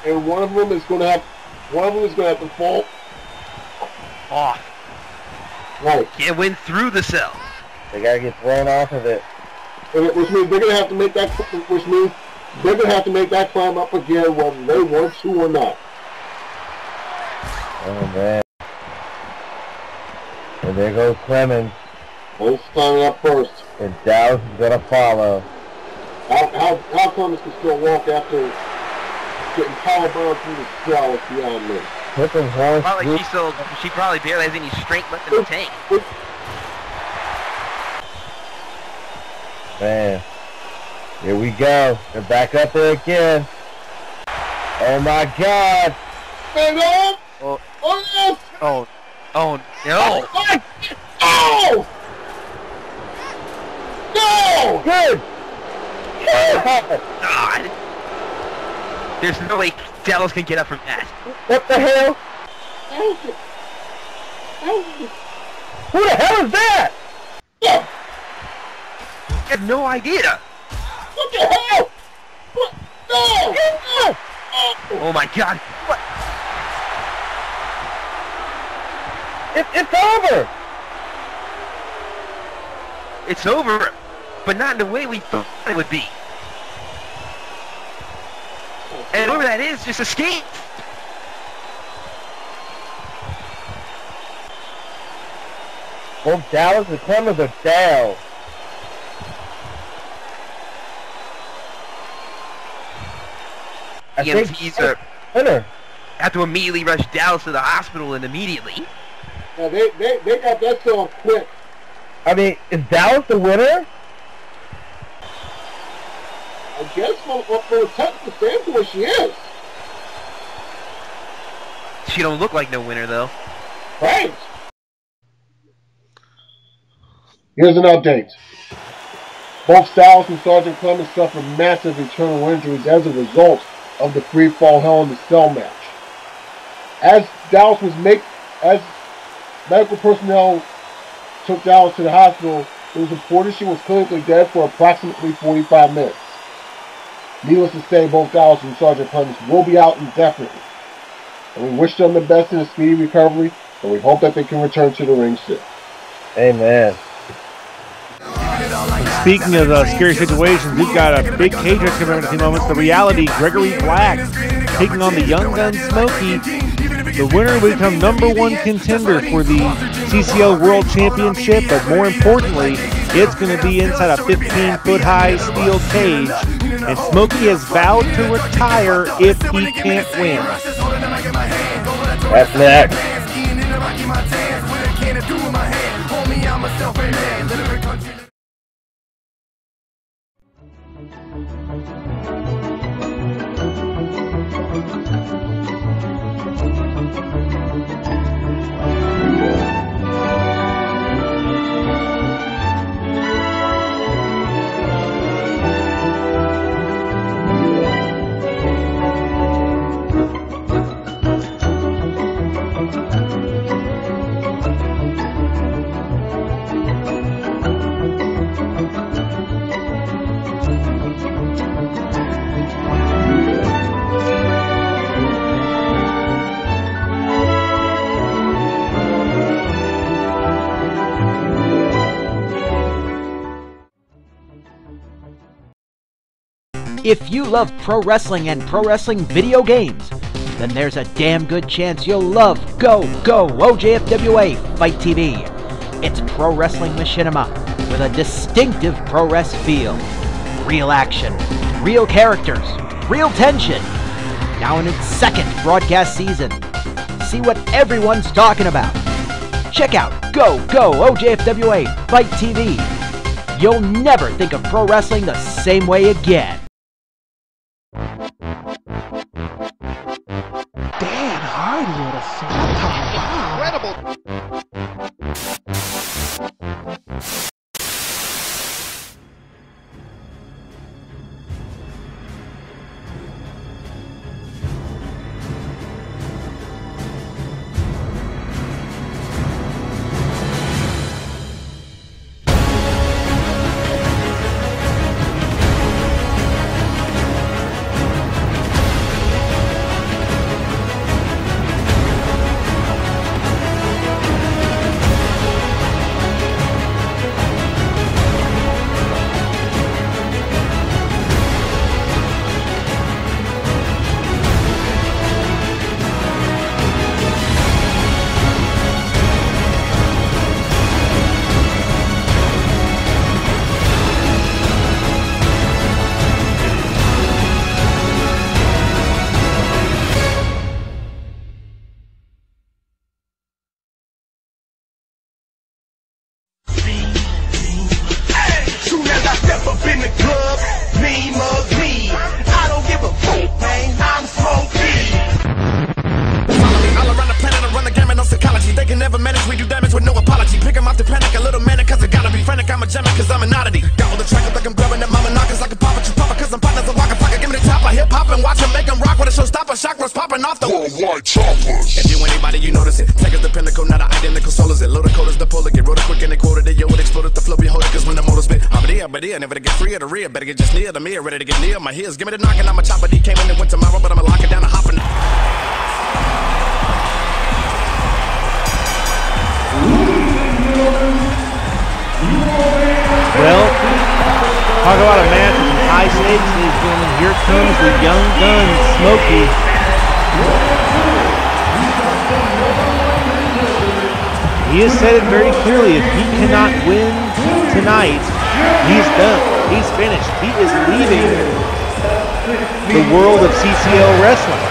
and one of them is going to have to fall off. Right. Can't win through the cell. They gotta get thrown off of it. Which means they're gonna have to make that. Which means they're gonna have to make that climb up again, whether they want to or not. Oh man! And there goes Clemens. He's climbing up first. And Dallas is gonna follow. How Clemens can still walk after getting powerbound through the cell is beyond me. Put them horse. Probably she probably barely has any strength left in the tank. Man, here we go. They're back up there again. Oh my God! Stand up! Oh, yes! Oh no! Oh! No! Good. God! There's no way Dallas can get up from that. What the hell? Who the hell is that? Yeah. I have no idea. What the hell? What? No! No! Oh my God! What? It's over. It's over, but not in the way we thought it would be. And whoever that is just escaped. Both Dallas and Clemens are down. I think EMTs are winner. have to immediately rush Dallas to the hospital and immediately. Yeah, they got that so quick. I mean, is Dallas the winner? I guess from a technical standpoint, she is. She don't look like no winner though. Right. Here's an update. Both Dallas and Sergeant Clemens suffered massive internal injuries as a result of the free fall Hell in the Cell match. As medical personnel took Dallas to the hospital, it was reported she was clinically dead for approximately 45 minutes. Needless to say, both Dallas and Sergeant Clemens will be out indefinitely. And we wish them the best in a speedy recovery, and we hope that they can return to the ring soon. Amen. Speaking of scary situations, we've got a big cage match coming up in a few moments. The reality, Gregory Black taking on the young gun Smokey. The winner will become #1 contender for the CCL World Championship, but more importantly, it's going to be inside a 15-foot high steel cage, and Smokey has vowed to retire if he can't win. That's next. If you love pro wrestling and pro wrestling video games, then there's a damn good chance you'll love Go OJFWA Fight TV. It's pro wrestling machinima with a distinctive pro wrest feel. Real action, real characters, real tension. Now in its second broadcast season. See what everyone's talking about. Check out Go OJFWA Fight TV. You'll never think of pro wrestling the same way again. Dan Hardy at a smackdown. chakras popping off the worldwide choppers. If you anybody, you notice it. Take us the pinnacle, not an identical soul is it. Load the code is the polar, get rolled quick and they quoted it. Yo, it exploded, the flow be holding, cause when the motor spit. I'm there, never to get free of the rear. Better get just near the mirror, ready to get near my heels. Give me the knocking, I'm a chopper. D came in and went tomorrow, but I'ma lock it down and hopping. Well, talk about a match with some high stakes, ladies and gentlemen. Here comes the young gun, Smokey. He has said it very clearly. If he cannot win tonight, he's done. He's finished. He is leaving the world of CCL wrestling.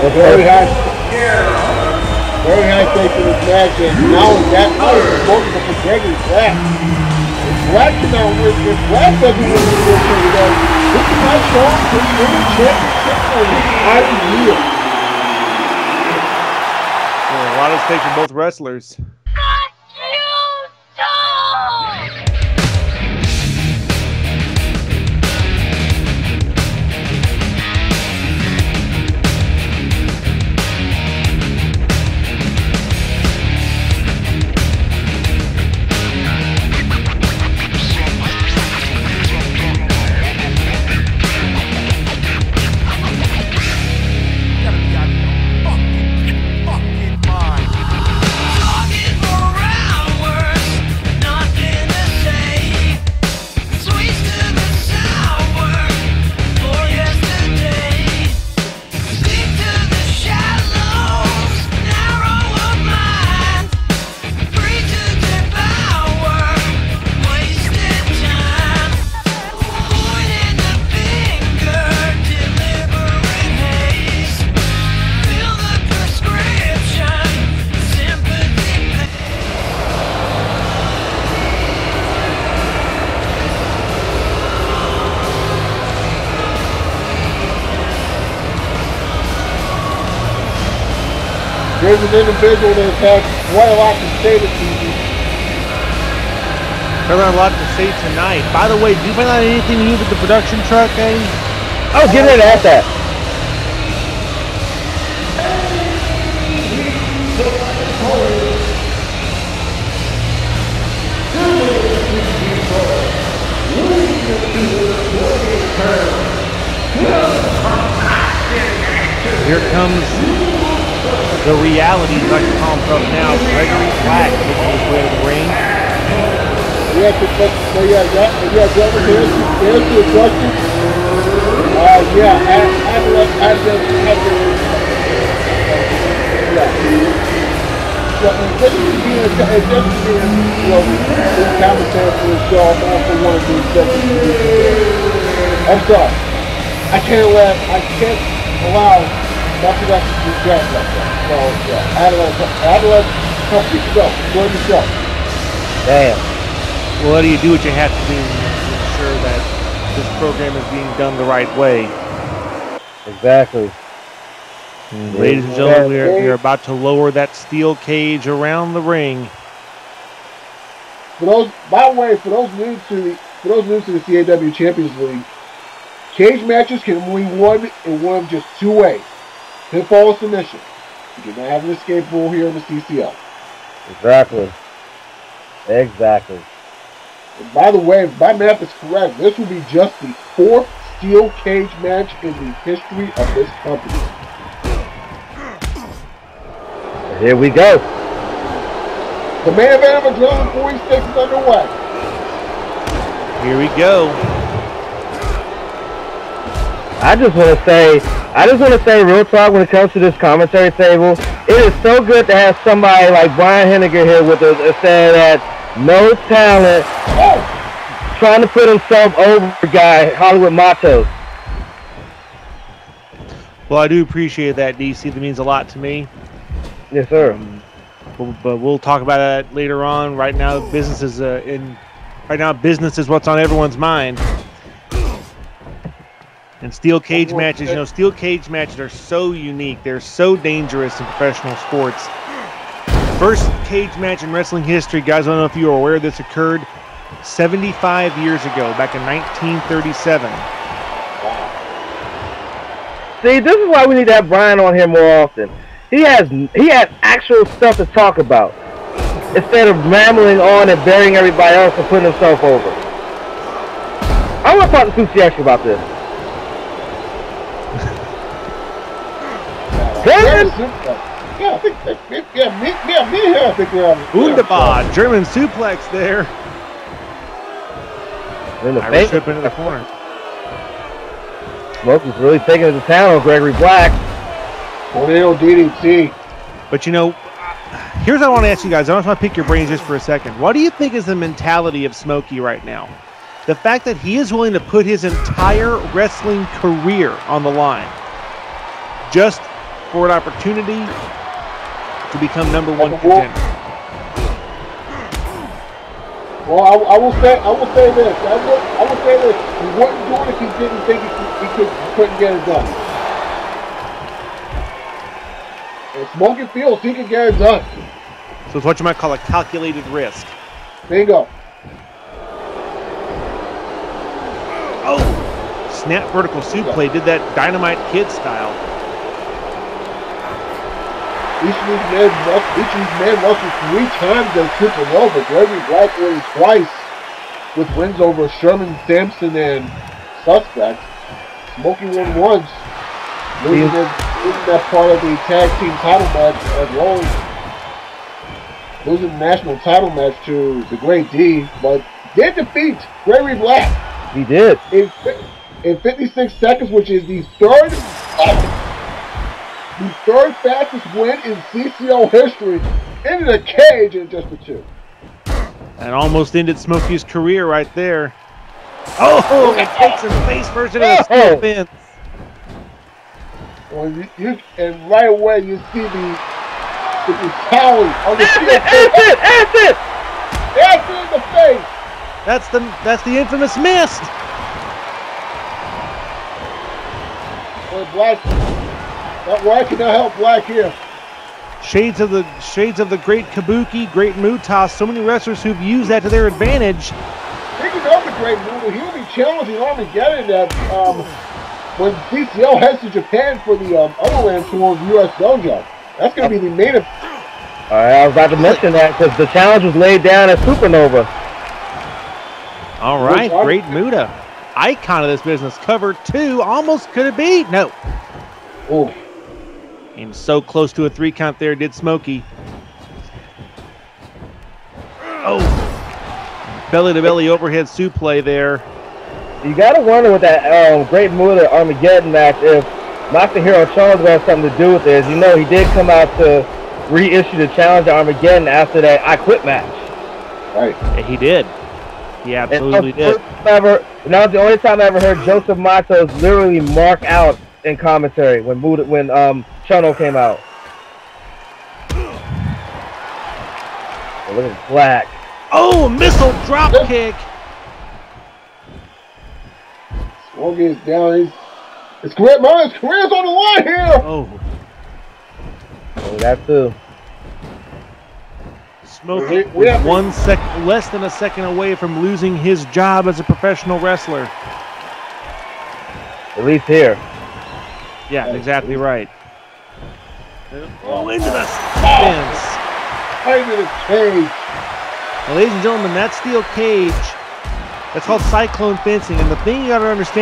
Very high stakes in this match, and now that is multiple for Gregory Black. If Black cannot win, if Black doesn't win the field today, this is not showing his winning championship for an entire year. A lot of stakes for both wrestlers. There's an individual that has quite a lot to say this evening. There's a lot to say tonight. By the way, did you find out anything new with the production truck, Eddie? Oh, get it at that. Here comes the reality, like to call himself now, Gregory Black, making his way to the ring. Yeah, to answer your question. I'm sorry. I can't allow nothing else to be done like that. So, yeah, I had to let some people go. Enjoy the show. Damn. Well, do you do what you have to do to ensure that this program is being done the right way? Exactly. Ladies and gentlemen, we are about to lower that steel cage around the ring. For those, by the way, for those new to the CAW Champions League, cage matches can be won in one of just two ways: pinfall or submission. You do not have an escape rule here in the CCL. Exactly. Exactly. And by the way, if my math is correct, this will be just the fourth steel cage match in the history of this company. Here we go. The main event of Adrenaline 46 is underway. Here we go. I just want to say real talk when it comes to this commentary table. It is so good to have somebody like Brian Henniger here with us saying that no talent, trying to put himself over the guy, Hollywood Macho. Well, I do appreciate that, DC. That means a lot to me. Yes, sir. But we'll talk about that later on. Right now, business is business is what's on everyone's mind. And steel cage matches, steel cage matches are so unique. They're so dangerous in professional sports. First cage match in wrestling history, guys, I don't know if you are aware this occurred 75 years ago, back in 1937. See, this is why we need to have Brian on here more often. He has actual stuff to talk about instead of rambling on and burying everybody else and putting himself over. I want to talk to Susie actually about this. Yeah, I think me and her, I think we're on. Wunderbar, German suplex there. In the Irish face. whip into the corner. Smokey's really taking it to town on Gregory Black. Tornado DDT. But you know, here's what I want to ask you guys. I just want to pick your brains just for a second. What do you think is the mentality of Smokey right now? The fact that he is willing to put his entire wrestling career on the line just for an opportunity to become #1 contender. Well, I will say this. I will say this. He wouldn't do it if he didn't think he couldn't get it done. And Smokey feels he can get it done. So it's what you might call a calculated risk. Bingo. Oh! Snap vertical suplex, did that Dynamite Kid style. Each of these men wrestled 3 times as Supernova. Gregory Black winning twice with wins over Sherman, Sampson, and Suspect. Smokey won once, losing that part of the tag team title match as well as losing the national title match to the Great D, but did defeat Gregory Black. He did. In 56 seconds, which is the third fastest win in CCL history, into the cage in just a 2. That almost ended Smokey's career right there. Oh, it takes him face first into the steel fence. Well, and right away you see the brutality on the steel fence. That's it! That's in the face. That's the infamous mist. Well, Black. Why can I help Black here? Shades of the great Kabuki, great Muta. So many wrestlers who've used that to their advantage. Speaking of the great Muta, he'll be challenging Armageddon that when CCL heads to Japan for the Overland Tour of US Dojo. That's going to be the main event. All right, I was about to mention that because the challenge was laid down at Supernova. All right, great Muta. Icon of this business. Cover 2. Almost could have beat. No. Oh. Came so close to a 3 count there, did Smokey. Oh. Belly to belly overhead suplex there. You got to wonder with that Great Muta Armageddon match if Masahiro Chono's got something to do with it. As you know, he did come out to reissue the challenge to Armageddon after that I Quit match. Right. Yeah, he did. He absolutely did. That was the only time I ever heard Joseph Matos literally mark out in commentary when Chono came out. Oh, look at Black. Oh, missile drop kick. Smokey is down. His career's on the line here. Oh, that too. Smokey was 1 second, less than a second away from losing his job as a professional wrestler. At least here. Yeah, exactly right. Oh, into the fence. Into the cage. Now, ladies and gentlemen, that steel cage, that's called cyclone fencing. And the thing you got to understand